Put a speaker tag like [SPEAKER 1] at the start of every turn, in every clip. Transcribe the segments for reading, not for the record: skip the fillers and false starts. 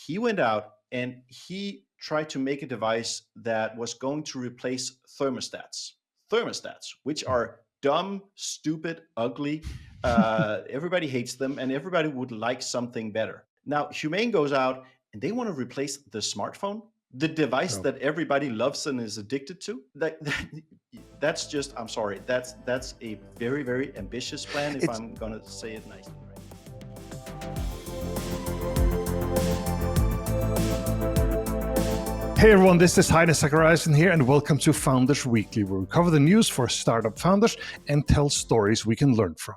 [SPEAKER 1] he went out and he tried to make a device that was going to replace thermostats, which are dumb, stupid, ugly. Everybody hates them, and everybody would like something better. Now, Humane goes out and they want to replace the smartphone, the device that everybody loves and is addicted to. That's just, I'm sorry, that's a very, very ambitious plan, if I'm going to say it nicely.
[SPEAKER 2] Hey everyone, this is Theis and Zachariassen here, and welcome to Founders Weekly, where we cover the news for startup founders and tell stories we can learn from.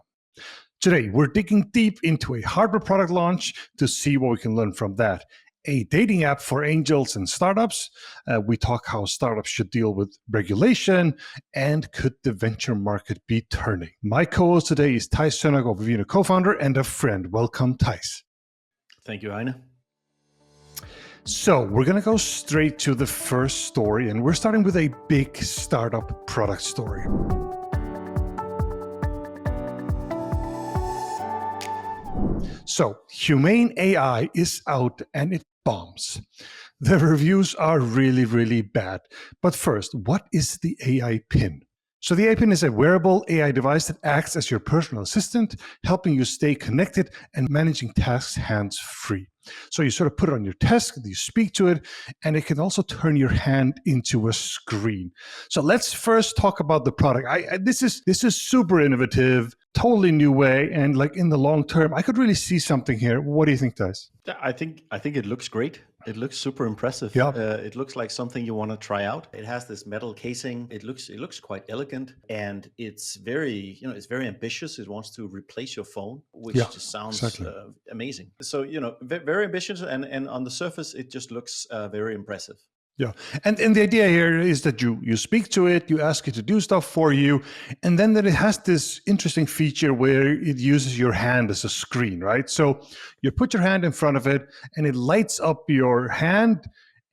[SPEAKER 2] Today, we're digging deep into a hardware product launch to see what we can learn from that. A dating app for angels and startups. We talk how startups should deal with regulation, and could the venture market be turning? My co-host today is Theis of Vivino, co-founder and a friend. Welcome, Theis.
[SPEAKER 1] Thank you, Heine.
[SPEAKER 2] So we're going to go straight to the first story, and we're starting with a big startup product story. So Humane AI is out and it bombs. The reviews are really, really bad. But first, what is the AI Pin? So the AI Pin is a wearable AI device that acts as your personal assistant, helping you stay connected and managing tasks hands-free. So you sort of put it on your desk, you speak to it, and it can also turn your hand into a screen. So let's first talk about the product. This is super innovative, totally new way, and like in the long term, I could really see something here. What do you think, Theis?
[SPEAKER 1] I think it looks great. It looks super impressive.
[SPEAKER 2] Yeah.
[SPEAKER 1] It looks like something you want to try out. It has this metal casing. It looks quite elegant, and it's very ambitious. It wants to replace your phone, which just sounds amazing. So very ambitious, and on the surface, it just looks very impressive.
[SPEAKER 2] Yeah, and the idea here is that you speak to it, you ask it to do stuff for you, and then that it has this interesting feature where it uses your hand as a screen, right? So you put your hand in front of it, and it lights up your hand,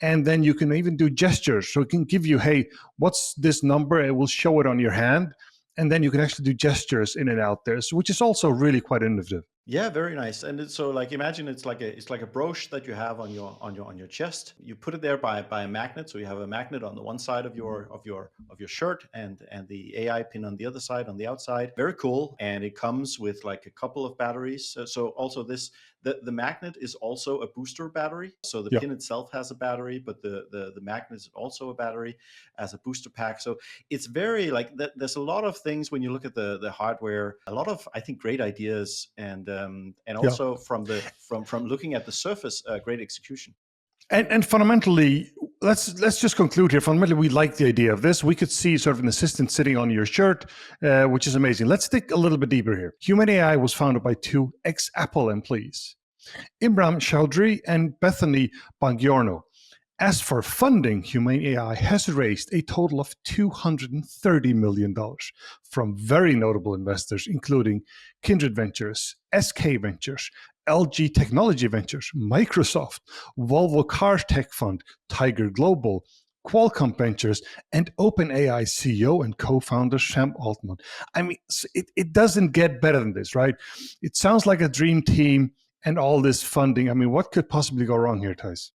[SPEAKER 2] and then you can even do gestures. So it can give you, hey, what's this number? It will show it on your hand, and then you can actually do gestures in and out there, which is also really quite innovative.
[SPEAKER 1] Yeah, very nice. And so, like, imagine it's like a brooch that you have on your chest. You put it there by a magnet. So you have a magnet on the one side of your shirt, and the AI Pin on the other side, on the outside. Very cool. And it comes with like a couple of batteries. So also the magnet is also a booster battery. So the pin itself has a battery, but the magnet is also a battery as a booster pack. So it's very like that. There's a lot of things when you look at the hardware. A lot of, I think, great ideas, and also from looking at the surface, great execution.
[SPEAKER 2] And fundamentally, let's just conclude here. Fundamentally, we like the idea of this. We could see sort of an assistant sitting on your shirt, which is amazing. Let's dig a little bit deeper here. Humane AI was founded by two ex-Apple employees, Imran Chowdhury and Bethany Bangiorno. As for funding, Humane AI has raised a total of $230 million from very notable investors, including Kindred Ventures, SK Ventures, LG Technology Ventures, Microsoft, Volvo Cars Tech Fund, Tiger Global, Qualcomm Ventures, and OpenAI CEO and co-founder Sam Altman. I mean, it doesn't get better than this, right? It sounds like a dream team, and all this funding. I mean, what could possibly go wrong here, Theis?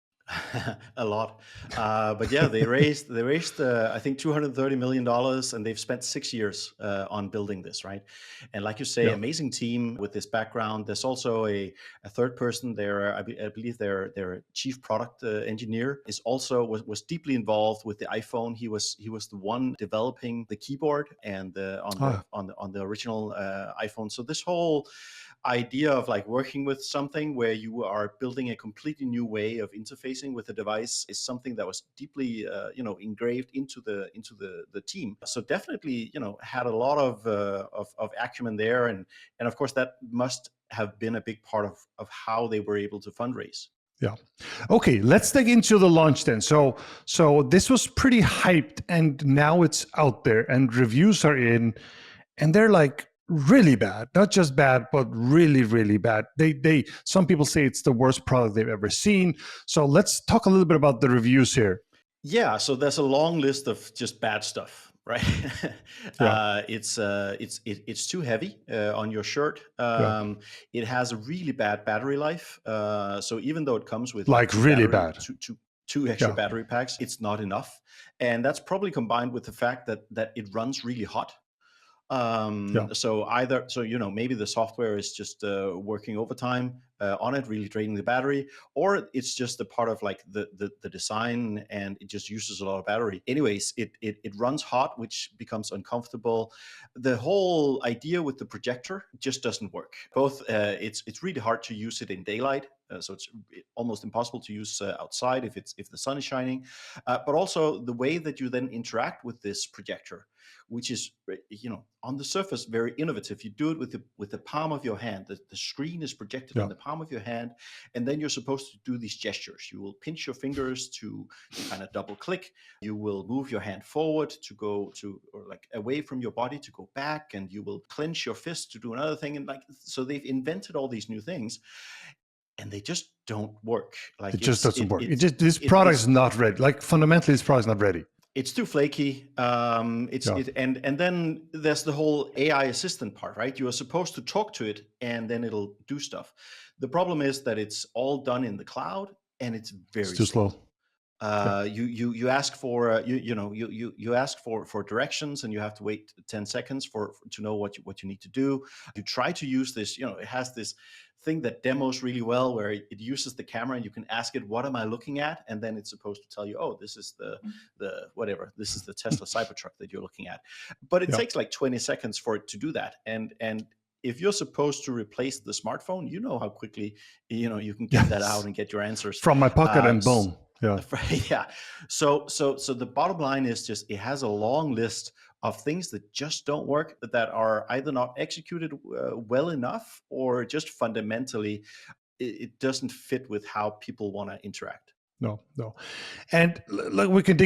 [SPEAKER 1] A lot, but yeah, they raised I think $230 million, and they've spent 6 years on building this, right? And like you say, amazing team with this background. There's also a third person there. I believe their chief product engineer was deeply involved with the iPhone. He was the one developing the keyboard and on the original iPhone. So this whole idea of like working with something where you are building a completely new way of interfacing with the device is something that was deeply engraved into the team. So definitely had a lot of acumen there, and of course that must have been a big part of how they were able to fundraise.
[SPEAKER 2] Yeah. Okay, let's dig into the launch then. So this was pretty hyped, and now it's out there, and reviews are in, and they're like really bad. Not just bad, but really, really bad. Some people say it's the worst product they've ever seen. So let's talk a little bit about the reviews here.
[SPEAKER 1] Yeah, so there's a long list of just bad stuff, right?
[SPEAKER 2] Yeah.
[SPEAKER 1] It's too heavy on your shirt.
[SPEAKER 2] Yeah.
[SPEAKER 1] It has a really bad battery life. So even though it comes with like
[SPEAKER 2] Like really bad.
[SPEAKER 1] two extra
[SPEAKER 2] Yeah.
[SPEAKER 1] battery packs, it's not enough, and that's probably combined with the fact that it runs really hot.
[SPEAKER 2] Yeah.
[SPEAKER 1] So maybe the software is just working overtime on it, really draining the battery, or it's just a part of like the design, and it just uses a lot of battery. Anyways, it runs hot, which becomes uncomfortable. The whole idea with the projector just doesn't work. Both it's really hard to use it in daylight. So it's almost impossible to use outside if the sun is shining, but also the way that you then interact with this projector, which is on the surface very innovative. You do it with the palm of your hand. The screen is projected
[SPEAKER 2] Yeah.
[SPEAKER 1] on the palm of your hand, and then you're supposed to do these gestures. You will pinch your fingers to kind of double click. You will move your hand forward to go to, or like away from your body to go back, and you will clench your fist to do another thing. And like, so they've invented all these new things, and they just don't work. Like
[SPEAKER 2] It just doesn't work. This
[SPEAKER 1] it,
[SPEAKER 2] product
[SPEAKER 1] it's
[SPEAKER 2] is not ready. Like fundamentally, this product is not ready.
[SPEAKER 1] it's too flaky.
[SPEAKER 2] Yeah.
[SPEAKER 1] And then there's the whole AI assistant part, right? You are supposed to talk to it, and then it'll do stuff. The problem is that it's all done in the cloud, and it's
[SPEAKER 2] It's
[SPEAKER 1] very
[SPEAKER 2] too
[SPEAKER 1] slow.
[SPEAKER 2] slow. Yeah.
[SPEAKER 1] You ask for you ask for directions, and you have to wait 10 seconds to know what you need to do. You try to use this, it has this thing that demos really well, where it uses the camera, and you can ask it, what am I looking at? And then it's supposed to tell you, oh, this is the whatever, this is the Tesla Cybertruck that you're looking at. But it
[SPEAKER 2] Yeah.
[SPEAKER 1] takes like 20 seconds for it to do that. And if you're supposed to replace the smartphone, you know how quickly you can get that
[SPEAKER 2] Yes.
[SPEAKER 1] out and get your answers
[SPEAKER 2] From my pocket and boom. Yeah.
[SPEAKER 1] yeah. So the bottom line is just, it has a long list of things that just don't work, that are either not executed well enough, or just fundamentally it doesn't fit with how people want to interact.
[SPEAKER 2] No. And like we can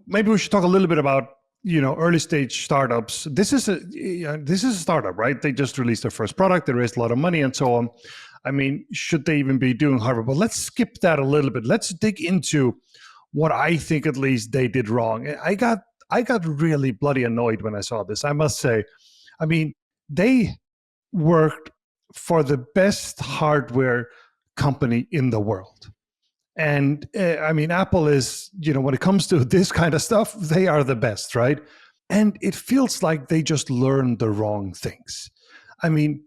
[SPEAKER 2] maybe we should talk a little bit about early stage startups. This is a startup, right? They just released their first product. They raised a lot of money and so on. I mean, should they even be doing Harvard? But let's skip that a little bit. Let's dig into what I think at least they did wrong. I got really bloody annoyed when I saw this, I must say. I mean, they worked for the best hardware company in the world. And I mean, Apple is, when it comes to this kind of stuff, they are the best, right? And it feels like they just learned the wrong things. I mean,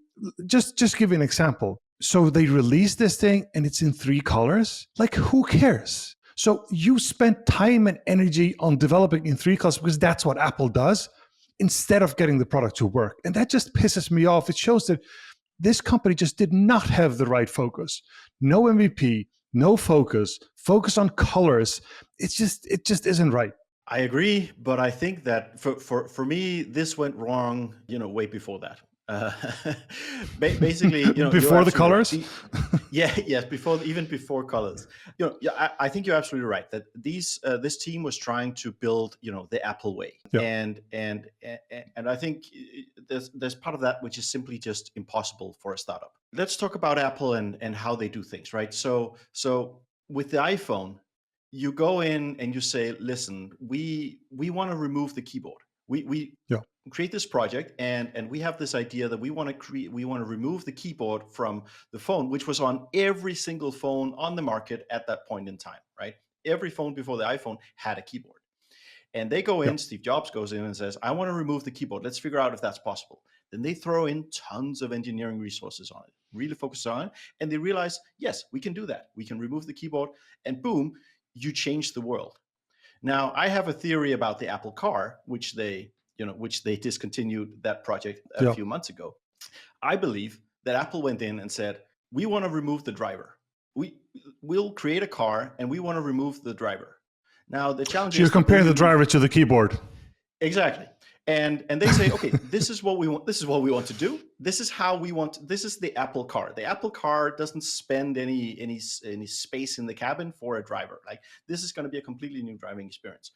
[SPEAKER 2] just give you an example. So they released this thing and it's in 3 colors. Like, who cares? So you spent time and energy on developing in 3 colors because that's what Apple does, instead of getting the product to work. And that just pisses me off. It shows that this company just did not have the right focus. No MVP, no focus on colors. It just isn't right.
[SPEAKER 1] I agree, but I think that for me, this went wrong, way before that. Basically,
[SPEAKER 2] Before the colors.
[SPEAKER 1] Yes, even before colors. I think you're absolutely right that this team was trying to build, the Apple way,
[SPEAKER 2] Yeah.
[SPEAKER 1] and I think there's part of that which is simply just impossible for a startup. Let's talk about Apple and how they do things, right? So with the iPhone, you go in and you say, listen, we want to remove the keyboard. We create this project, and we have this idea that we want to remove the keyboard from the phone, which was on every single phone on the market at that point in time, right? Every phone before the iPhone had a keyboard. And they go in, Steve Jobs goes in and says, I want to remove the keyboard. Let's figure out if that's possible. Then they throw in tons of engineering resources on it, really focus on it. And they realize, yes, we can do that. We can remove the keyboard, and boom, you change the world. Now, I have a theory about the Apple Car, which they discontinued that project a few months ago. I believe that Apple went in and said, we want to remove the driver. We'll create a car, and we want to remove the driver. Now, the challenge is
[SPEAKER 2] you're comparing the driver to the keyboard.
[SPEAKER 1] Exactly. And they say, okay, this is what we want. This is what we want to do. This is how we want. This is the Apple Car. The Apple Car doesn't spend any space in the cabin for a driver. Like, this is going to be a completely new driving experience.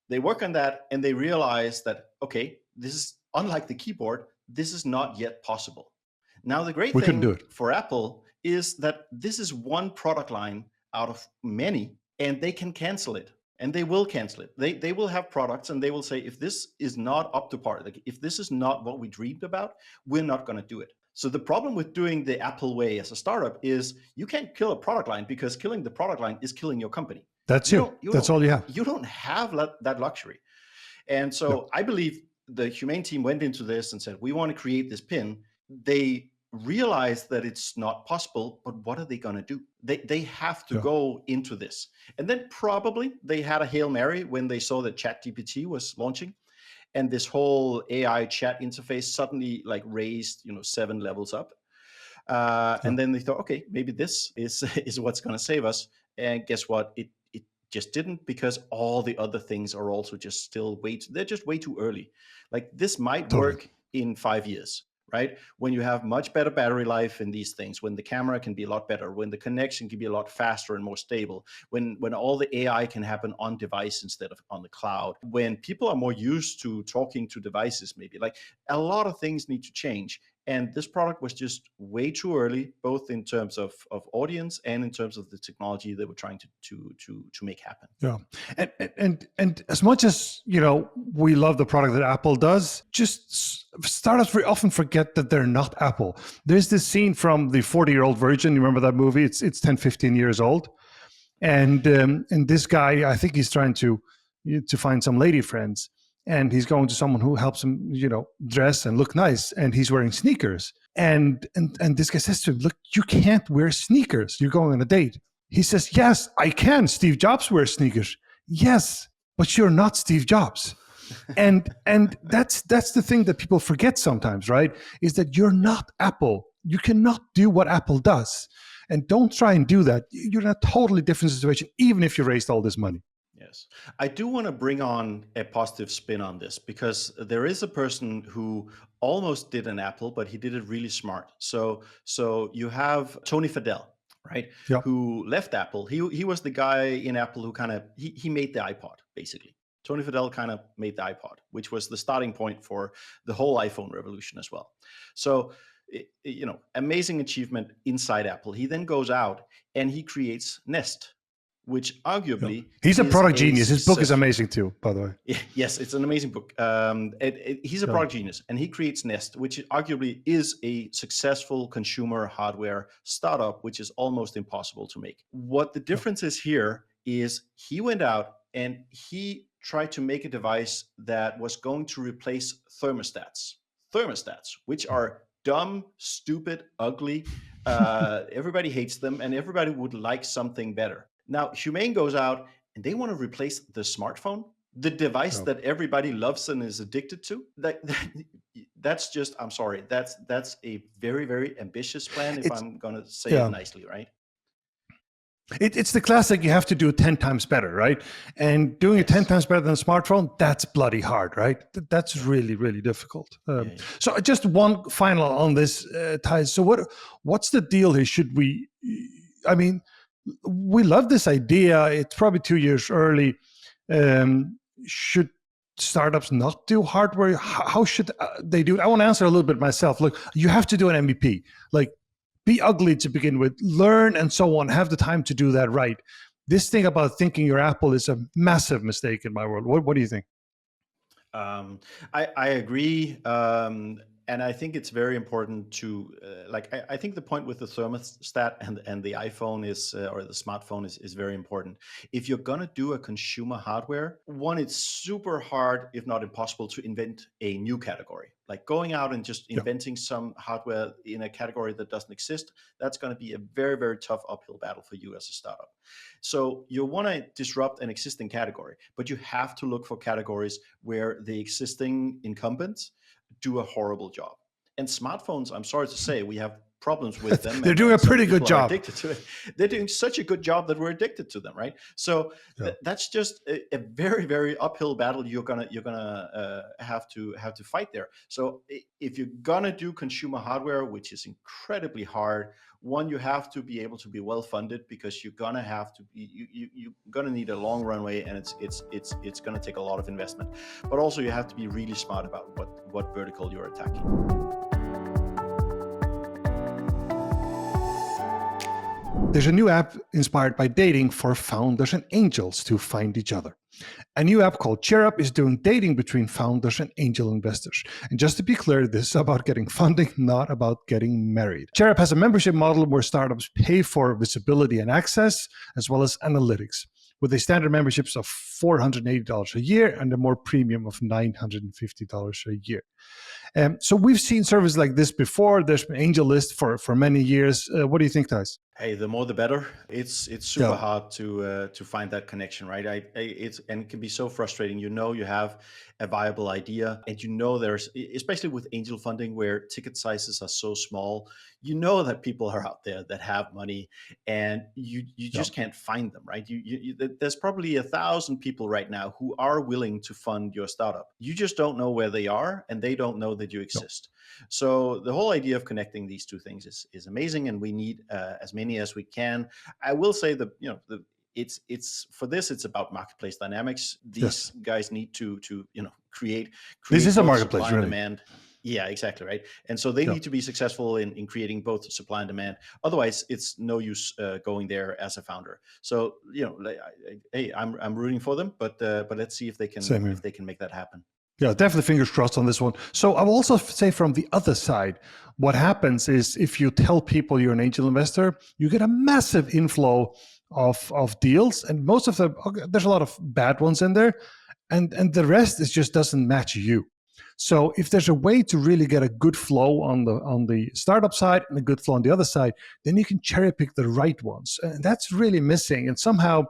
[SPEAKER 1] They work on that, and they realize that, okay, this is unlike the keyboard. This is not yet possible. Now, the great thing for Apple is that this is one product line out of many, and they can cancel it. and they will cancel it. They will have products and they will say, if this is not up to par, like if this is not what we dreamed about, we're not going to do it. So the problem with doing the Apple way as a startup is you can't kill a product line, because killing the product line is killing your company.
[SPEAKER 2] That's That's all you have.
[SPEAKER 1] You don't have that luxury. And so I believe the Humane team went into this and said, we want to create this pin. They realized that it's not possible, but what are they going to do? They have to go into this. And then probably they had a Hail Mary when they saw that ChatGPT was launching, and this whole AI chat interface suddenly like raised 7 levels up. And then they thought, okay, maybe this is what's going to save us. And guess what? It just didn't, because all the other things are also just still they're just way too early. Like this might work in 5 years, right? When you have much better battery life in these things, when the camera can be a lot better, when the connection can be a lot faster and more stable, when all the AI can happen on device instead of on the cloud, when people are more used to talking to devices, maybe like a lot of things need to change. And this product was just way too early, both in terms of audience and in terms of the technology they were trying to make happen.
[SPEAKER 2] Yeah, and as much as we love the product that Apple does, just startups very often forget that they're not Apple. There's this scene from the 40-year-old virgin. You remember that movie? It's 10, 15 years old, and this guy, I think he's trying to find some lady friends. And he's going to someone who helps him, dress and look nice. And he's wearing sneakers. And this guy says to him, look, you can't wear sneakers. You're going on a date. He says, yes, I can. Steve Jobs wears sneakers. Yes, but you're not Steve Jobs. And that's the thing that people forget sometimes, right? Is that you're not Apple. You cannot do what Apple does. And don't try and do that. You're in a totally different situation, even if you raised all this money.
[SPEAKER 1] Yes. I do want to bring on a positive spin on this, because there is a person who almost did an Apple, but he did it really smart. So you have Tony Fadell, right?
[SPEAKER 2] Yep.
[SPEAKER 1] Who left Apple. He was the guy in Apple who kind of, he made the iPod, basically. Tony Fadell kind of made the iPod, which was the starting point for the whole iPhone revolution as well. So, amazing achievement inside Apple. He then goes out and he creates Nest, which arguably
[SPEAKER 2] he's a product genius. His book is amazing too, by the way.
[SPEAKER 1] Yes, it's an amazing book. He's a product genius, and he creates Nest, which arguably is a successful consumer hardware startup, which is almost impossible to make. What the difference is here is he went out and he tried to make a device that was going to replace thermostats, which are dumb, stupid, ugly. Everybody hates them, and everybody would like something better. Now, Humane goes out and they want to replace the smartphone, the device that everybody loves and is addicted to. That's just, I'm sorry, that's a very, very ambitious plan, if I'm going to say it nicely, right?
[SPEAKER 2] It's the classic, you have to do it 10 times better, right? And doing it 10 times better than a smartphone, that's bloody hard, right? That's really, really difficult. So just one final on this, Theis. So what's the deal here? Should we, we love this idea. It's probably 2 years early. Should startups not do hardware? How should they do it? I want to answer a little bit myself. Look, you have to do an MVP. Like, be ugly to begin with, learn and so on, have the time to do that right. This thing about thinking you're Apple is a massive mistake in my world. What do you think?
[SPEAKER 1] I agree. And I think it's very important to, I think the point with the thermostat and the iPhone is, or the smartphone is very important. If you're going to do a consumer hardware, one, it's super hard, if not impossible, to invent a new category. Like going out and just inventing some hardware in a category that doesn't exist, that's going to be a very, very tough uphill battle for you as a startup. So you want to disrupt an existing category, but you have to look for categories where the existing incumbents do a horrible job. And smartphones, I'm sorry to say, we have problems with them.
[SPEAKER 2] They're doing a pretty good job.
[SPEAKER 1] Addicted to it. They're doing such a good job that we're addicted to them, right? So that's just a very, very uphill battle you're gonna have to fight there. So if you're gonna do consumer hardware, which is incredibly hard, one, you have to be able to be well funded, because you're gonna have to be you're gonna need a long runway, and it's gonna take a lot of investment. But also you have to be really smart about what vertical you're attacking.
[SPEAKER 2] There's a new app inspired by dating for founders and angels to find each other. A new app called Cherub is doing dating between founders and angel investors. And just to be clear, this is about getting funding, not about getting married. Cherub has a membership model where startups pay for visibility and access, as well as analytics, with a standard memberships of $480 a year and a more premium of $950 a year. So we've seen services like this before. There's been AngelList for many years. What do you think, Theis?
[SPEAKER 1] Hey, the more the better. It's super hard to find that connection, right? And it can be so frustrating. You have a viable idea, and there's, especially with angel funding where ticket sizes are so small, that people are out there that have money, and you just can't find them, right? There's probably 1,000 people right now who are willing to fund your startup. You just don't know where they are, and they don't know that you exist. So the whole idea of connecting these two things is amazing, and we need as many as we can. I will say that it's for this, it's about marketplace dynamics. These guys need to create
[SPEAKER 2] this is a marketplace,
[SPEAKER 1] supply and
[SPEAKER 2] really.
[SPEAKER 1] demand. Yeah, exactly, right. And so they need to be successful in creating both supply and demand. Otherwise, it's no use going there as a founder. So hey, I'm rooting for them, but let's see if they can make that happen.
[SPEAKER 2] Yeah, definitely fingers crossed on this one. So I will also say from the other side, what happens is if you tell people you're an angel investor, you get a massive inflow of deals, and most of them, there's a lot of bad ones in there, and the rest just doesn't match you. So if there's a way to really get a good flow on the startup side and a good flow on the other side, then you can cherry pick the right ones, and that's really missing. And somehow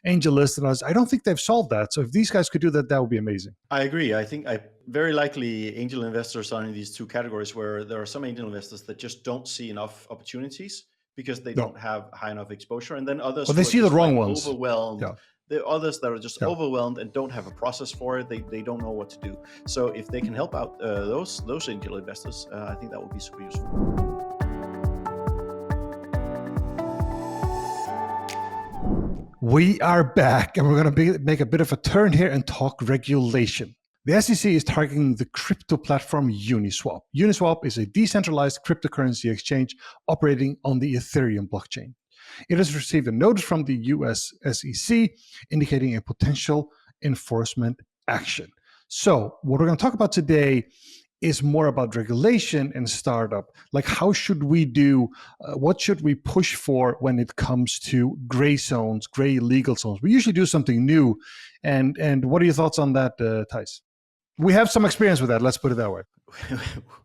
[SPEAKER 2] AngelList and us, I don't think they've solved that. So if these guys could do that, that would be amazing.
[SPEAKER 1] I agree. I think very likely angel investors are in these two categories where there are some angel investors that just don't see enough opportunities because they don't have high enough exposure, and then others
[SPEAKER 2] they see the wrong ones.
[SPEAKER 1] Overwhelmed. Yeah. There are others that are just overwhelmed and don't have a process for it. They don't know what to do. So if they can help out those angel investors, I think that would be super useful.
[SPEAKER 2] We are back, and we're going to make a bit of a turn here and talk regulation. The SEC is targeting the crypto platform Uniswap. Uniswap is a decentralized cryptocurrency exchange operating on the Ethereum blockchain. It has received a notice from the US SEC indicating a potential enforcement action. So what we're going to talk about today is more about regulation and startup. Like, how should we do? What should we push for when it comes to gray zones, gray legal zones? We usually do something new. And what are your thoughts on that, Theis? We have some experience with that. Let's put it that way.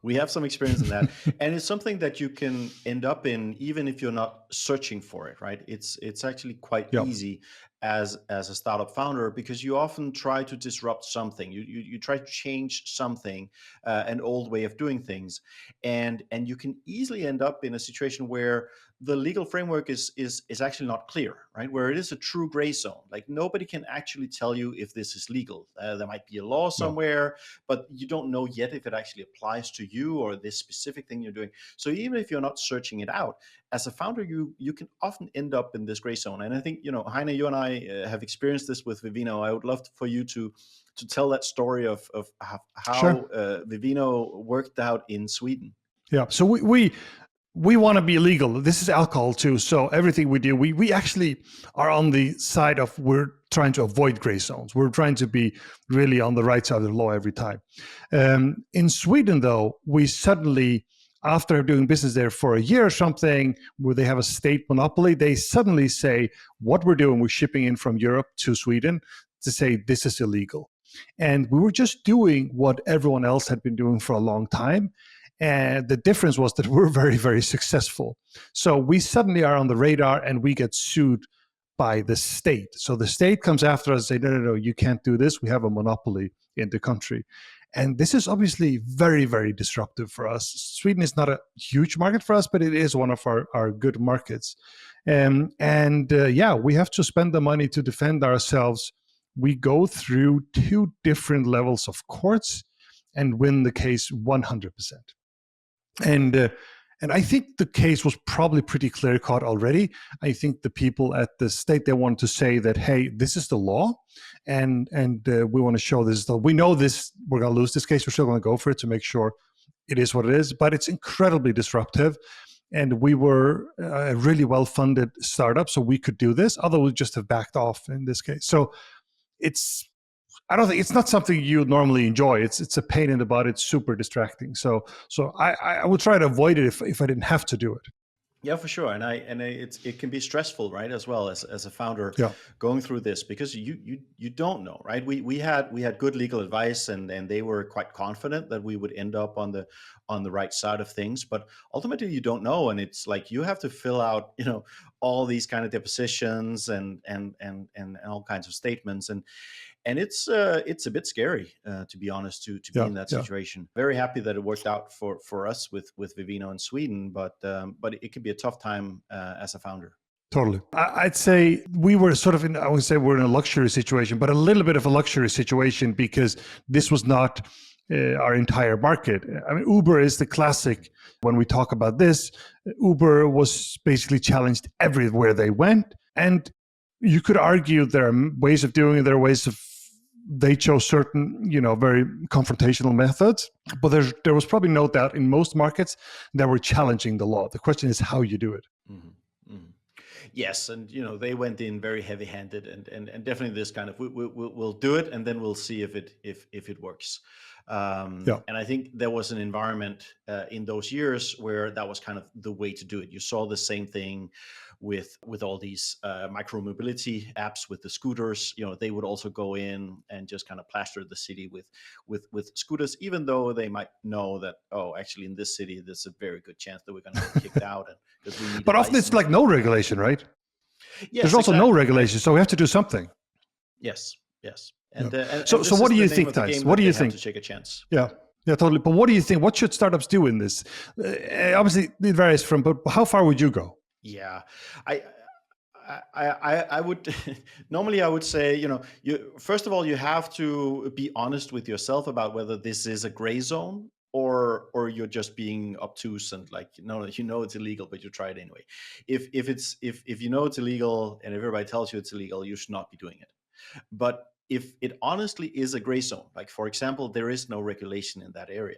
[SPEAKER 1] We have some experience in that, and it's something that you can end up in even if you're not searching for it, right? It's actually quite easy as a startup founder, because you often try to disrupt something. You try to change something, an old way of doing things, and you can easily end up in a situation where the legal framework is actually not clear, right? Where it is a true gray zone. Like, nobody can actually tell you if this is legal. There might be a law somewhere, but you don't know yet if it actually applies to you or this specific thing you're doing. So even if you're not searching it out, as a founder, you can often end up in this gray zone. And I think, Heini, you and I have experienced this with Vivino. I would love for you to tell that story of how Vivino worked out in Sweden.
[SPEAKER 2] Yeah, so we want to be legal. This is alcohol too. So everything we do, we actually are on the side of, we're trying to avoid gray zones. We're trying to be really on the right side of the law every time. In Sweden, though, we suddenly, after doing business there for a year or something, where they have a state monopoly, they suddenly say, what we're doing, we're shipping in from Europe to Sweden, to say this is illegal. And we were just doing what everyone else had been doing for a long time. And the difference was that we're very, very successful. So we suddenly are on the radar, and we get sued by the state. So the state comes after us and say, no, you can't do this. We have a monopoly in the country. And this is obviously very, very disruptive for us. Sweden is not a huge market for us, but it is one of our good markets. We have to spend the money to defend ourselves. We go through 2 different levels of courts and win the case 100%. And I think the case was probably pretty clear-cut already. I think the people at the state, they wanted to say that, hey, this is the law, and we want to show this. We know this, we're going to lose this case. We're still going to go for it to make sure it is what it is. But it's incredibly disruptive. and we were a really well-funded startup, so we could do this. Otherwise, we just have backed off in this case. So it's I don't think it's not something you normally enjoy. It's a pain in the butt. It's super distracting. So I would try to avoid it if I didn't have to do it.
[SPEAKER 1] Yeah, for sure, and it can be stressful, right, as well as a founder
[SPEAKER 2] Yeah.
[SPEAKER 1] going through this because you don't know, right? We had good legal advice, and they were quite confident that we would end up on the right side of things, but ultimately you don't know, and it's like you have to fill out, all these kind of depositions and all kinds of statements, and it's a bit scary, to be honest, to be
[SPEAKER 2] Yeah.
[SPEAKER 1] in that
[SPEAKER 2] Yeah.
[SPEAKER 1] situation. Very happy that it worked out for us with Vivino in Sweden, but it can be a tough time as a founder.
[SPEAKER 2] Totally. I'd say we were sort of I would say we're in a luxury situation, but a little bit of a luxury situation because this was not our entire market. I mean, Uber is the classic when we talk about this. Uber was basically challenged everywhere they went. And you could argue there are ways of doing it, there are ways of they chose certain, very confrontational methods, but there was probably no doubt in most markets that were challenging the law. The question is how you do it.
[SPEAKER 1] Mm-hmm. Mm-hmm. Yes, and they went in very heavy-handed, and definitely this kind of we'll do it, and then we'll see if it works.
[SPEAKER 2] Yeah.
[SPEAKER 1] And I think there was an environment in those years where that was kind of the way to do it. You saw the same thing with all these micro mobility apps with the scooters. They would also go in and just kind of plaster the city with scooters, even though they might know that, oh, actually in this city there's a very good chance that we're going to get kicked out, and because we need
[SPEAKER 2] But
[SPEAKER 1] a
[SPEAKER 2] often it's
[SPEAKER 1] license.
[SPEAKER 2] like no regulation, right?
[SPEAKER 1] Yes,
[SPEAKER 2] There's also no
[SPEAKER 1] exactly, right?
[SPEAKER 2] regulation, so we have to do something.
[SPEAKER 1] Yes, yes,
[SPEAKER 2] Yeah.
[SPEAKER 1] and
[SPEAKER 2] So
[SPEAKER 1] this
[SPEAKER 2] what
[SPEAKER 1] is
[SPEAKER 2] do
[SPEAKER 1] the
[SPEAKER 2] you
[SPEAKER 1] name
[SPEAKER 2] think,
[SPEAKER 1] of the
[SPEAKER 2] Theis?
[SPEAKER 1] game
[SPEAKER 2] What
[SPEAKER 1] that
[SPEAKER 2] do
[SPEAKER 1] they
[SPEAKER 2] you
[SPEAKER 1] have
[SPEAKER 2] think?
[SPEAKER 1] to take a chance.
[SPEAKER 2] Yeah, yeah, totally. But what do you think? What should startups do in this? Obviously, it varies from. But how far would you go?
[SPEAKER 1] Yeah, I I would normally I would say, you first of all you have to be honest with yourself about whether this is a gray zone, or you're just being obtuse and like, no, it's illegal but you try it anyway. If you know it's illegal and everybody tells you it's illegal, you should not be doing it. But if it honestly is a gray zone, like for example there is no regulation in that area,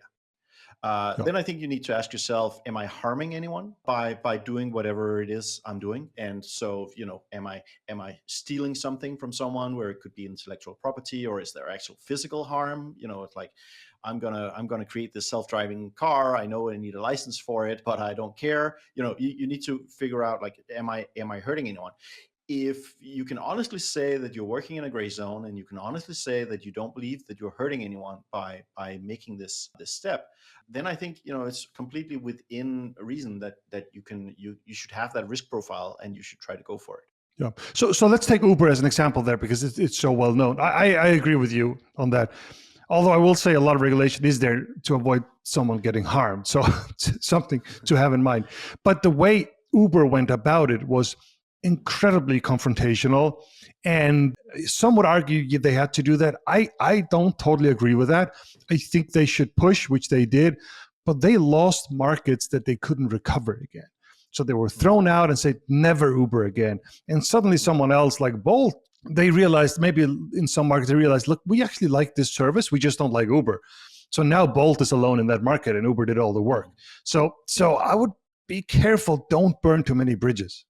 [SPEAKER 2] Yeah,
[SPEAKER 1] then I think you need to ask yourself, am I harming anyone by doing whatever it is I'm doing? And so, am I stealing something from someone where it could be intellectual property, or is there actual physical harm? It's like I'm gonna create this self-driving car. I know I need a license for it, but I don't care. You need to figure out, like, am I hurting anyone? If you can honestly say that you're working in a gray zone, and you can honestly say that you don't believe that you're hurting anyone by making this step, then I think it's completely within reason that you should have that risk profile and you should try to go for it.
[SPEAKER 2] yeah. So let's take Uber as an example there because it's so well known. I agree with you on that. Although I will say a lot of regulation is there to avoid someone getting harmed. So something to have in mind. But the way Uber went about it was incredibly confrontational. And some would argue they had to do that. I don't totally agree with that. I think they should push, which they did, but they lost markets that they couldn't recover again. So they were thrown out and said, never Uber again. And suddenly someone else like Bolt, they realized, maybe in some markets, they realized, look, we actually like this service. We just don't like Uber. So now Bolt is alone in that market and Uber did all the work. So I would be careful. Don't burn too many bridges.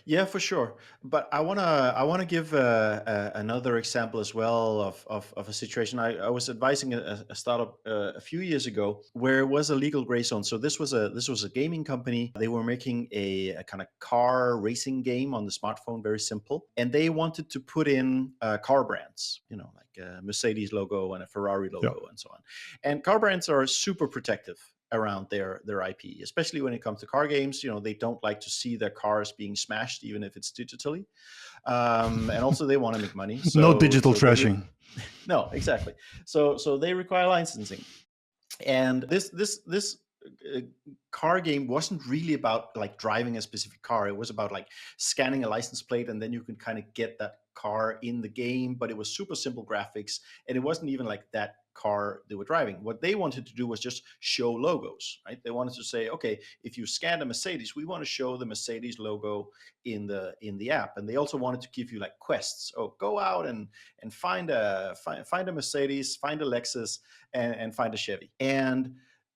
[SPEAKER 1] Yeah, for sure. But I wanna give another example as well of a situation. I was advising a startup a few years ago where it was a legal gray zone. So this was a gaming company. They were making a kind of car racing game on the smartphone, very simple, and they wanted to put in car brands, like a Mercedes logo and a Ferrari
[SPEAKER 2] Yeah.
[SPEAKER 1] logo and so on. And car brands are super protective around their IP, especially when it comes to car games. They don't like to see their cars being smashed, even if it's digitally. And also they want to make money.
[SPEAKER 2] No
[SPEAKER 1] So
[SPEAKER 2] digital trashing.
[SPEAKER 1] no, exactly. So they require licensing. And this uh, car game wasn't really about like driving a specific car. It was about like scanning a license plate, and then you can kind of get that car in the game. But it was super simple graphics, and it wasn't even like that car they were driving. What they wanted to do was just show logos, right? They wanted to say, okay, if you scan a Mercedes, we want to show the Mercedes logo in the app. And they also wanted to give you like quests. Oh, go out and find a Mercedes, find a Lexus, and find a Chevy. And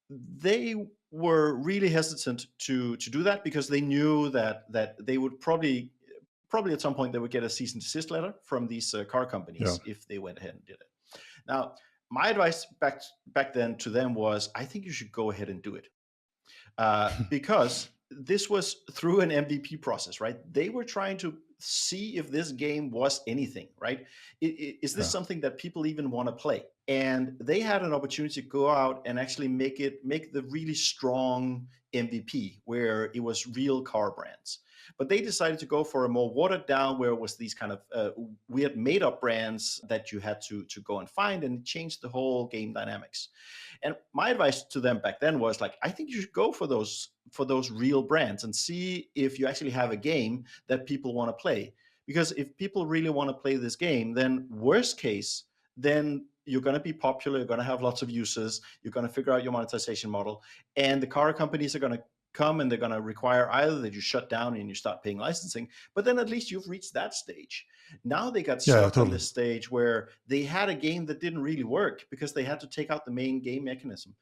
[SPEAKER 1] they were really hesitant to do that because they knew that they would probably at some point they would get a cease and desist letter from these car
[SPEAKER 2] Yeah.
[SPEAKER 1] companies if they went ahead and did it. Now, my advice back then to them was, I think you should go ahead and do it, because this was through an MVP process, right? They were trying to see if this game was anything, right? Is this
[SPEAKER 2] Yeah.
[SPEAKER 1] something that people even want to play? And they had an opportunity to go out and actually make the really strong MVP where it was real car brands. But they decided to go for a more watered down, where it was these kind of weird made up brands that you had to go and find, and it changed the whole game dynamics. And my advice to them back then was like, I think you should go for those real brands and see if you actually have a game that people want to play. Because if people really want to play this game, then worst case, then you're going to be popular, you're going to have lots of users, you're going to figure out your monetization model, and the car companies are going to come and they're going to require either that you shut down and you start paying licensing, but then at least you've reached that stage. Now they got stuck on this stage where they had a game that didn't really work because they had to take out the main game mechanism,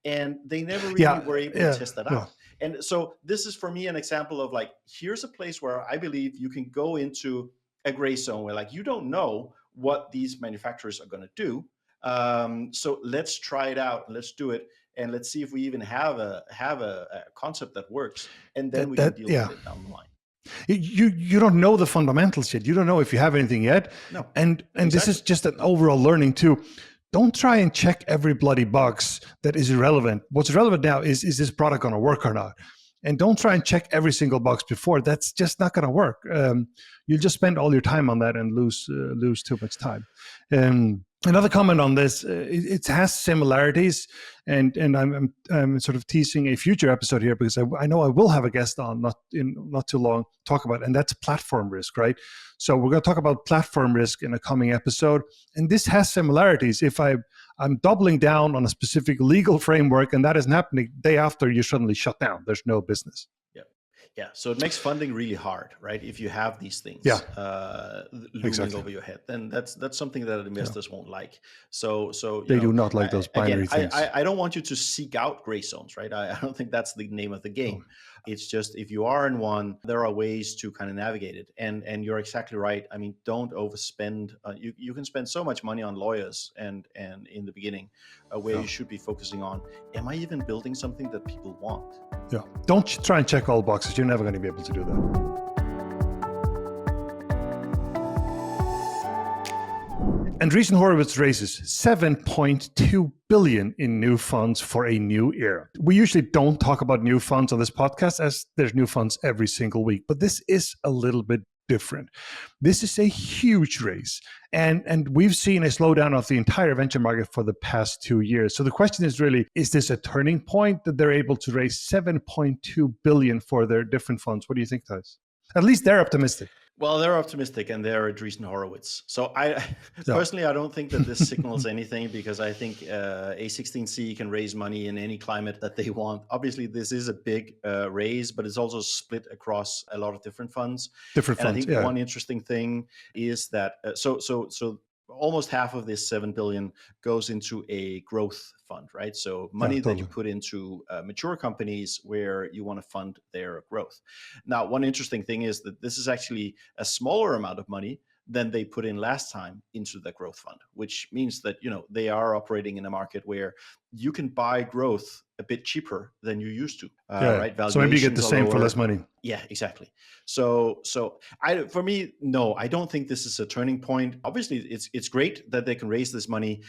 [SPEAKER 1] and they never really were able to test that out. And so this is for me an example of like, here's a place where I believe you can go into a gray zone where like you don't know what these manufacturers are going to do. So let's try it out and let's do it. And let's see if we even have a concept that works, and then we can deal with it down the line.
[SPEAKER 2] You don't know the fundamentals yet. You don't know if you have anything yet.
[SPEAKER 1] No,
[SPEAKER 2] and exactly. This is just an overall learning too. Don't try and check every bloody box that is irrelevant. What's relevant now is this product going to work or not? And don't try and check every single box before. That's just not going to work. You'll just spend all your time on that and lose too much time. Another comment on this, it has similarities, and I'm sort of teasing a future episode here because I know I will have a guest on not too long talk about it, and that's platform risk, right? So we're going to talk about platform risk in a coming episode, and this has similarities. If I'm doubling down on a specific legal framework and that isn't happening, day after you're suddenly shut down. There's no business.
[SPEAKER 1] Yeah, so it makes funding really hard, right? If you have these things looming over your head, then that's something that investors won't like. So
[SPEAKER 2] they do not like those binary things.
[SPEAKER 1] I don't want you to seek out gray zones, right? I don't think that's the name of the game. It's just if you are in one, there are ways to kind of navigate it. And you're exactly right. I mean, don't overspend. You can spend so much money on lawyers and in the beginning, where you should be focusing on, am I even building something that people want?
[SPEAKER 2] Yeah. Don't try and check all boxes. You're never going to be able to do that. Andreessen Horowitz raises $7.2 billion in new funds for a new era. We usually don't talk about new funds on this podcast as there's new funds every single week, but this is a little bit different. This is a huge raise, and we've seen a slowdown of the entire venture market for the past 2 years. So the question is really, is this a turning point that they're able to raise $7.2 billion for their different funds? What do you think, Theis? At least they're optimistic.
[SPEAKER 1] Well, they're optimistic, and they're Andreessen Horowitz. So personally, I don't think that this signals anything, because I think A16Z can raise money in any climate that they want. Obviously, this is a big raise, but it's also split across a lot of different funds. I think one interesting thing is that so almost half of this 7 billion goes into a growth fund, right? So money that you put into mature companies where you want to fund their growth. Now, one interesting thing is that this is actually a smaller amount of money than they put in last time into the growth fund, which means that, they are operating in a market where you can buy growth a bit cheaper than you used to, right?
[SPEAKER 2] So maybe you get the same for less money.
[SPEAKER 1] Yeah, exactly. So for me, no, I don't think this is a turning point. Obviously, it's great that they can raise this money,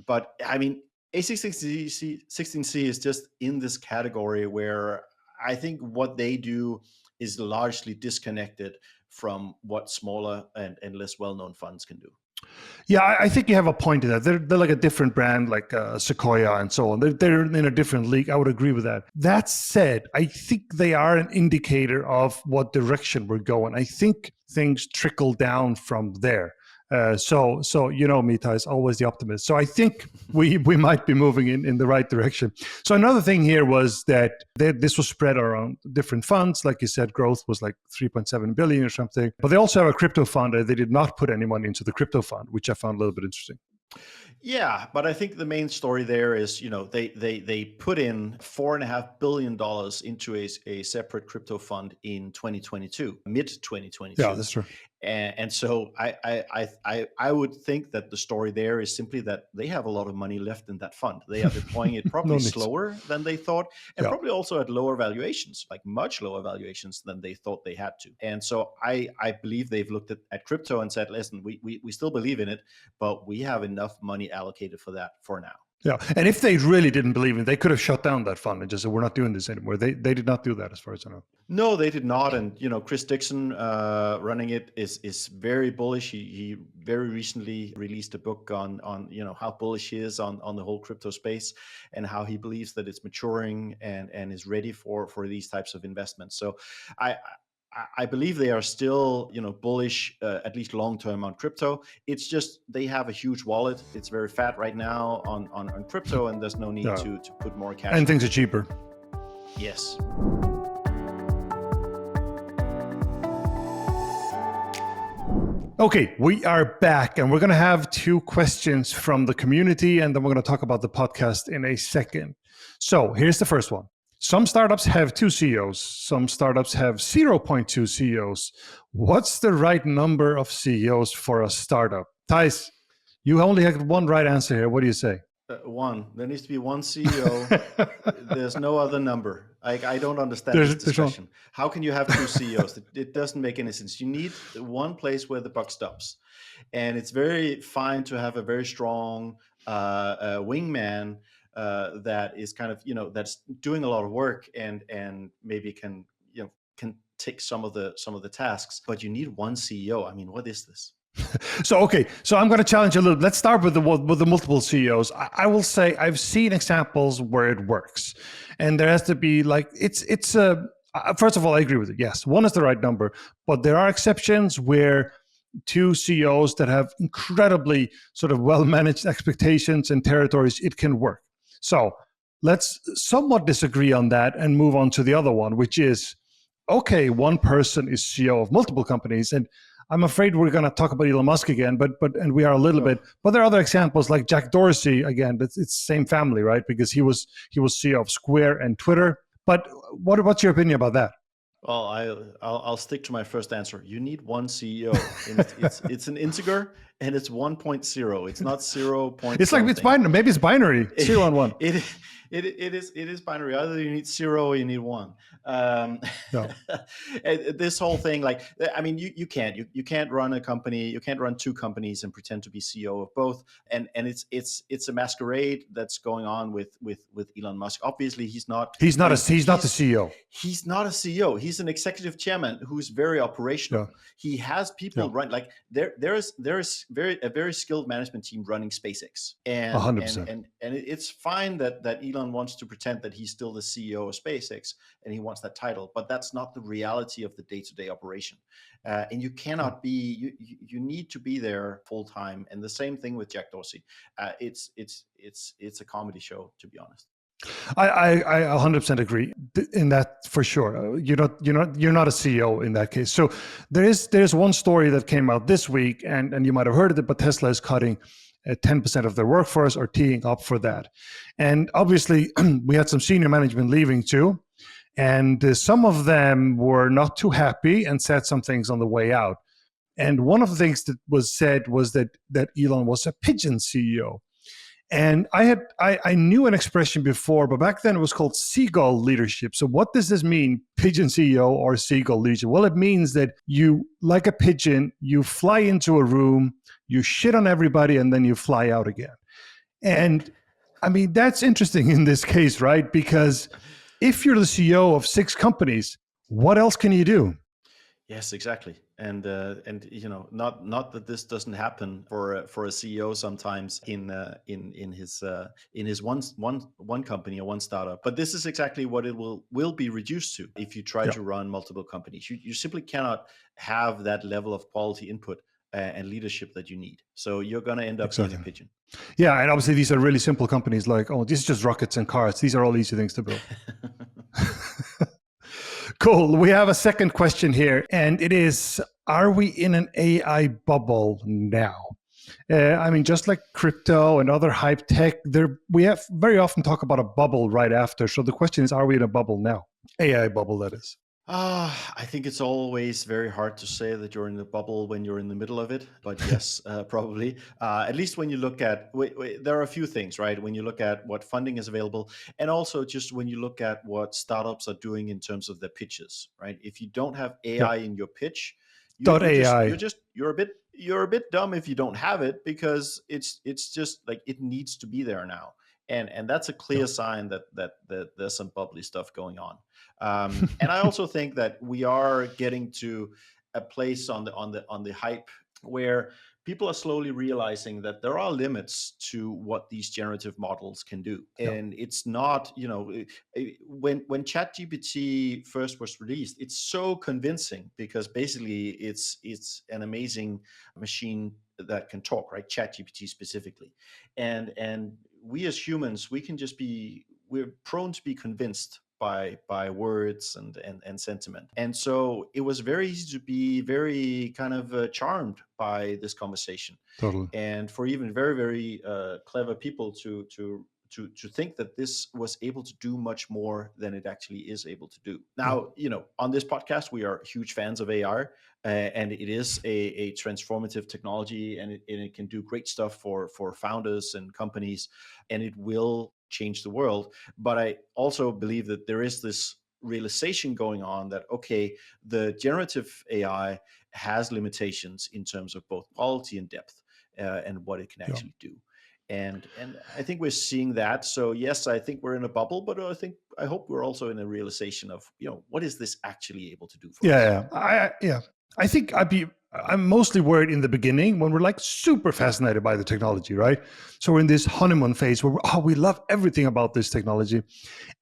[SPEAKER 1] but I mean, A16Z is just in this category where I think what they do is largely disconnected from what smaller and less well-known funds can do.
[SPEAKER 2] Yeah, I think you have a point in that. They're like a different brand, like Sequoia and so on. They're in a different league. I would agree with that. That said, I think they are an indicator of what direction we're going. I think things trickle down from there. So you know me, Theis, always the optimist. So I think we might be moving in the right direction. So another thing here was that this was spread around different funds. Like you said, growth was like 3.7 billion or something. But they also have a crypto fund. They did not put any money into the crypto fund, which I found a little bit interesting.
[SPEAKER 1] Yeah, but I think the main story there is, they put in $4.5 billion into a separate crypto fund in 2022, mid
[SPEAKER 2] Yeah,
[SPEAKER 1] 2022.
[SPEAKER 2] that's true.
[SPEAKER 1] And so I would think that the story there is simply that they have a lot of money left in that fund. They are deploying it
[SPEAKER 2] No
[SPEAKER 1] probably
[SPEAKER 2] needs.
[SPEAKER 1] slower than they thought, and
[SPEAKER 2] Yeah.
[SPEAKER 1] probably also at lower valuations, like much lower valuations than they thought they had to. And so I believe they've looked at crypto and said, listen, we still believe in it, but we have enough money allocated for that for now.
[SPEAKER 2] Yeah. And if they really didn't believe in it, they could have shut down that fund and just said, we're not doing this anymore. They did not do that, as far as I know.
[SPEAKER 1] No, they did not. And Chris Dixon running it is very bullish. He very recently released a book on how bullish he is on the whole crypto space and how he believes that it's maturing and is ready for these types of investments. So I believe they are still bullish, at least long term, on crypto. It's just they have a huge wallet. It's very fat right now on crypto, and there's no need to put more cash.
[SPEAKER 2] And things are cheaper.
[SPEAKER 1] Yes.
[SPEAKER 2] Okay, we are back, and we're going to have two questions from the community, and then we're going to talk about the podcast in a second. So here's the first one. Some startups have 2 CEOs. Some startups have 0.2 CEOs. What's the right number of CEOs for a startup? Theis, you only have one right answer here. What do you say?
[SPEAKER 1] One. There needs to be one CEO. There's no other number. I don't understand this discussion. How can you have 2 CEOs? It doesn't make any sense. You need one place where the buck stops. And it's very fine to have a very strong wingman that is kind of, that's doing a lot of work and maybe can take some of the tasks, but you need one CEO. I mean, what is this?
[SPEAKER 2] So I'm going to challenge you a little. Let's start with the multiple CEOs. I will say I've seen examples where it works, and there has to be it's first of all, I agree with it. Yes, one is the right number, but there are exceptions where 2 CEOs that have incredibly sort of well managed expectations and territories, it can work. So let's somewhat disagree on that and move on to the other one, which is okay. One person is CEO of multiple companies, and I'm afraid we're going to talk about Elon Musk again, but we are a little bit. But there are other examples like Jack Dorsey. Again, it's the same family, right? Because he was CEO of Square and Twitter. But what's your opinion about that?
[SPEAKER 1] Well, I'll stick to my first answer. You need one CEO. It's an integer and it's 1.0. It's not 0.
[SPEAKER 2] It's like it's binary. Maybe it's binary. 0 and 1.
[SPEAKER 1] It is binary. Either you need 0 or you need 1. No. This whole thing, you can't run a company. You can't run 2 companies and pretend to be CEO of both. And it's a masquerade that's going on with Elon Musk. Obviously, he's not the CEO. He's not a CEO. He's an executive chairman who's very operational. Yeah. He has people run there is a very skilled management team running SpaceX. And 100%. And it's fine that Elon wants to pretend that he's still the CEO of SpaceX and he wants that title, but that's not the reality of the day-to-day operation. And you cannot be. You need to be there full time. And the same thing with Jack Dorsey. It's a comedy show, to be honest.
[SPEAKER 2] I 100% agree in that for sure. You're not a CEO in that case. So there's one story that came out this week, and you might have heard of it, but Tesla is cutting 10% of their workforce or teeing up for that. And obviously, we had some senior management leaving too, and some of them were not too happy and said some things on the way out. And one of the things that was said was that Elon was a pigeon CEO. And I knew an expression before, but back then it was called seagull leadership. So what does this mean, pigeon CEO or seagull leadership? Well, it means that you, like a pigeon, you fly into a room, you shit on everybody, and then you fly out again. And I mean, that's interesting in this case, right? Because if you're the CEO of 6 companies, what else can you do?
[SPEAKER 1] Yes, exactly. And not that this doesn't happen for a CEO sometimes in his one company or one startup, but this is exactly what it will be reduced to if you try to run multiple companies. You simply cannot have that level of quality input and leadership that you need. So you're going to end up being a pigeon.
[SPEAKER 2] Yeah, and obviously these are really simple companies like, this is just rockets and cars. These are all easy things to build. Cool. We have a second question here, and it is, are we in an AI bubble now? I mean, just like crypto and other hype tech, we have very often talk about a bubble right after. So the question is, are we in a bubble now? AI bubble, that is.
[SPEAKER 1] I think it's always very hard to say that you're in the bubble when you're in the middle of it. But yes, probably. At least when you look at, there are a few things, right? When you look at what funding is available, and also just when you look at what startups are doing in terms of their pitches, right? If you don't have
[SPEAKER 2] Yeah.
[SPEAKER 1] AI in your pitch,
[SPEAKER 2] Dot AI.
[SPEAKER 1] you're a bit dumb if you don't have it, because it's just like it needs to be there now. And that's a clear
[SPEAKER 2] Yeah.
[SPEAKER 1] sign that there's some bubbly stuff going on. And I also think that we are getting to a place on the hype where people are slowly realizing that there are limits to what these generative models can do.
[SPEAKER 2] Yeah.
[SPEAKER 1] And it's not, when ChatGPT first was released, it's so convincing because basically it's an amazing machine that can talk, right? ChatGPT specifically. And we as humans, we're prone to be convinced by words and sentiment. And so it was very easy to be very kind of charmed by this conversation,
[SPEAKER 2] Totally.
[SPEAKER 1] and for even very very clever people to think that this was able to do much more than it actually is able to do. Now, on this podcast, we are huge fans of AR, and it is a transformative technology, and it can do great stuff for founders and companies, and it will change the world. But I also believe that there is this realization going on that, okay, the generative AI has limitations in terms of both quality and depth, and what it can
[SPEAKER 2] Yeah.
[SPEAKER 1] actually do. And I think we're seeing that. So yes, I think we're in a bubble, but I hope we're also in a realization of, what is this actually able to do for us?
[SPEAKER 2] Yeah. I think I'm mostly worried in the beginning when we're like super fascinated by the technology, right? So we're in this honeymoon phase where we love everything about this technology.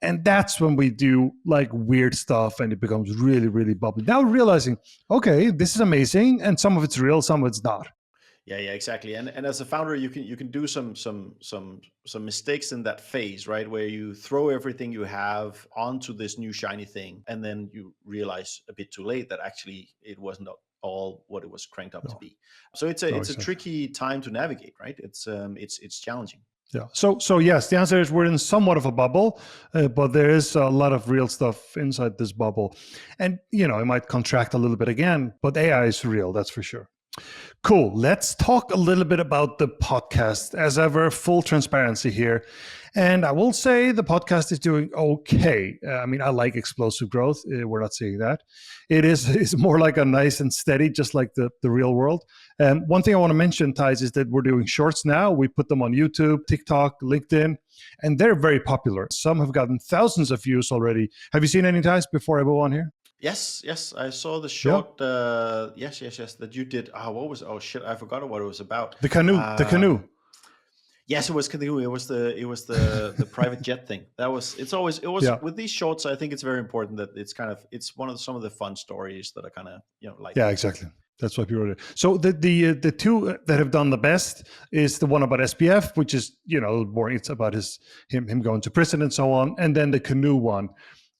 [SPEAKER 2] And that's when we do like weird stuff and it becomes really, really bubbly. Now realizing, okay, this is amazing, and some of it's real, some of it's not.
[SPEAKER 1] Yeah, exactly. And as a founder, you can do some mistakes in that phase, right? Where you throw everything you have onto this new shiny thing, and then you realize a bit too late that actually it wasn't all what it was cranked up to
[SPEAKER 2] No,
[SPEAKER 1] be. So
[SPEAKER 2] no,
[SPEAKER 1] it's a
[SPEAKER 2] exactly.
[SPEAKER 1] tricky time to navigate, right? It's challenging.
[SPEAKER 2] Yeah. So yes, the answer is we're in somewhat of a bubble, but there is a lot of real stuff inside this bubble, and it might contract a little bit again, but AI is real, that's for sure. Cool. Let's talk a little bit about the podcast. As ever, full transparency here. And I will say the podcast is doing okay. I mean, I like explosive growth. We're not seeing that. It's more like a nice and steady, just like the real world. One thing I want to mention, Theis, is that we're doing shorts now. We put them on YouTube, TikTok, LinkedIn, and they're very popular. Some have gotten thousands of views already. Have you seen any, Theis, before I go on here?
[SPEAKER 1] Yes, I saw the
[SPEAKER 2] Yeah.
[SPEAKER 1] short. Yes, that you did. What was? Oh shit, I forgot what it was about.
[SPEAKER 2] The canoe. The canoe.
[SPEAKER 1] Yes, it was canoe. It was the private jet thing. It was
[SPEAKER 2] Yeah.
[SPEAKER 1] with these shorts. I think it's very important that it's one of some of the fun stories that are kind of like.
[SPEAKER 2] Yeah, exactly. That's why people are. So the two that have done the best is the one about SPF, which is boring. It's about him going to prison and so on, and then the canoe one,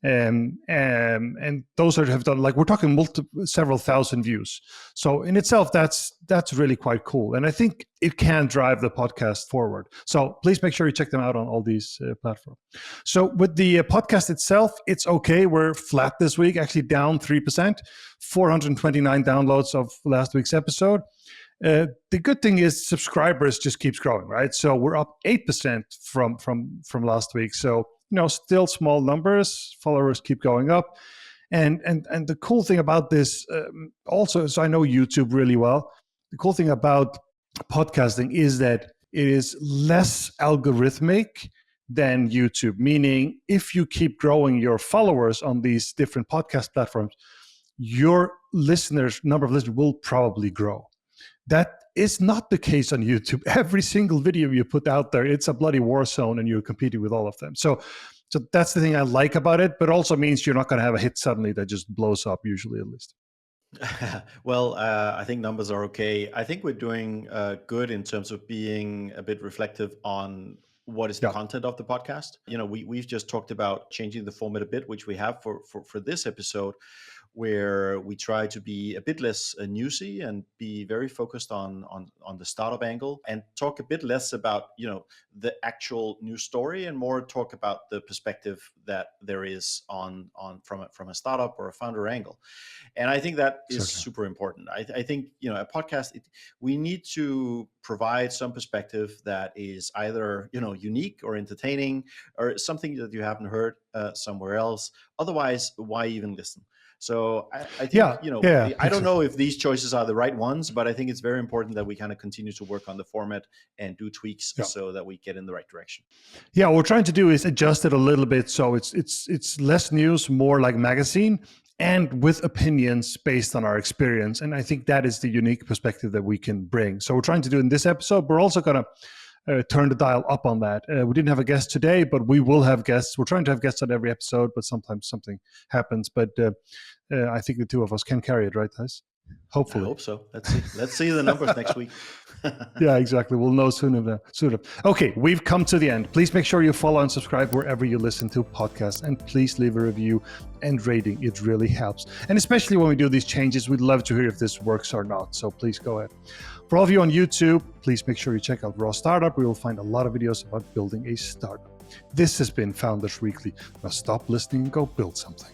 [SPEAKER 2] and those have done, like, we're talking several thousand views. So in itself, that's really quite cool, and I think it can drive the podcast forward. So please make sure you check them out on all these platforms. So with the podcast itself, it's okay. We're flat this week, actually down 3%, 429 downloads of last week's episode. The good thing is subscribers just keeps growing, right? So we're up 8% from last week. So still small numbers. Followers keep going up, and the cool thing about this also is I know YouTube really well. The cool thing about podcasting is that it is less algorithmic than YouTube, meaning if you keep growing your followers on these different podcast platforms, your number of listeners will probably grow. That is not the case on YouTube. Every single video you put out there, it's a bloody war zone, and you're competing with all of them. So that's the thing I like about it, but also means you're not going to have a hit suddenly that just blows up, usually, at least.
[SPEAKER 1] Well, I think numbers are okay. I think we're doing good in terms of being a bit reflective on what is the content of the podcast. We've just talked about changing the format a bit, which we have for this episode, where we try to be a bit less newsy and be very focused on the startup angle, and talk a bit less about the actual news story, and more talk about the perspective that there is on from a startup or a founder angle. And I think that is
[SPEAKER 2] Certainly.
[SPEAKER 1] super important. I think a podcast, we need to provide some perspective that is either unique or entertaining, or something that you haven't heard somewhere else. Otherwise, why even listen? So I think
[SPEAKER 2] Yeah,
[SPEAKER 1] I don't know
[SPEAKER 2] exactly.
[SPEAKER 1] if these choices are the right ones, but I think it's very important that we kind of continue to work on the format and do tweaks
[SPEAKER 2] Yeah.
[SPEAKER 1] so that we get in the right direction.
[SPEAKER 2] Yeah, what we're trying to do is adjust it a little bit so it's less news, more like magazine, and with opinions based on our experience. And I think that is the unique perspective that we can bring. So we're trying to do in this episode. We're also going to turn the dial up on that. We didn't have a guest today, but we will have guests. We're trying to have guests on every episode, but sometimes something happens. But I think the two of us can carry it, right, Theis? Hopefully.
[SPEAKER 1] I hope so. Let's see the numbers next week.
[SPEAKER 2] Yeah, exactly. We'll know sooner. Okay, we've come to the end. Please make sure you follow and subscribe wherever you listen to podcasts, and please leave a review and rating. It really helps. And especially when we do these changes, we'd love to hear if this works or not. So please go ahead. For all of you on YouTube, please make sure you check out Raw Startup, where you'll find a lot of videos about building a startup. This has been Founders Weekly. Now stop listening and go build something.